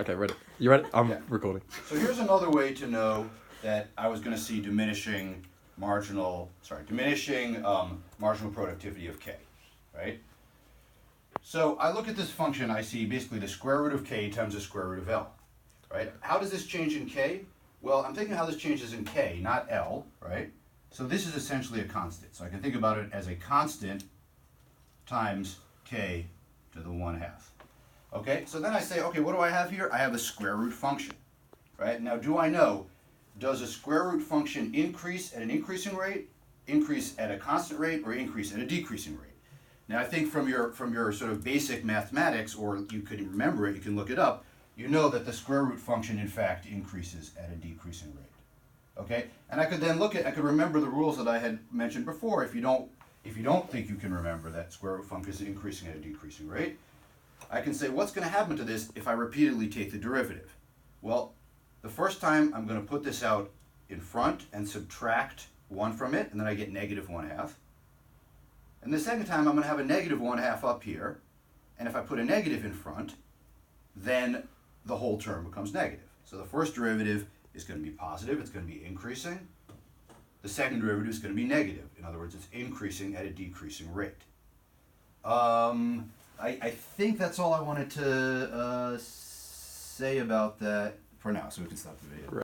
Okay, ready. You ready? I'm Yeah. recording. So here's another way to know that I was going to see diminishing marginal productivity of k, right? So I look at this function, I see basically the square root of k times the square root of L, right? How does this change in k? Well, I'm thinking how this changes in k, not L, right? So this is essentially a constant. So I can think about it as a constant times k to the 1/2. Okay, so then I say, okay, what do I have here? I have a square root function, right? Now, do I know, does a square root function increase at an increasing rate, increase at a constant rate, or increase at a decreasing rate? Now, I think from your sort of basic mathematics, or you could remember it, you can look it up, you know that the square root function, in fact, increases at a decreasing rate. Okay, and I could then I could remember the rules that I had mentioned before. If you don't think you can remember that square root function is increasing at a decreasing rate, I can say, what's going to happen to this if I repeatedly take the derivative? Well, the first time I'm going to put this out in front and subtract 1 from it, and then I get negative 1/2. And the second time I'm going to have a negative 1/2 up here, and if I put a negative in front, then the whole term becomes negative. So the first derivative is going to be positive, it's going to be increasing. The second derivative is going to be negative. In other words, it's increasing at a decreasing rate. I think that's all I wanted to say about that for now, so we can stop the video.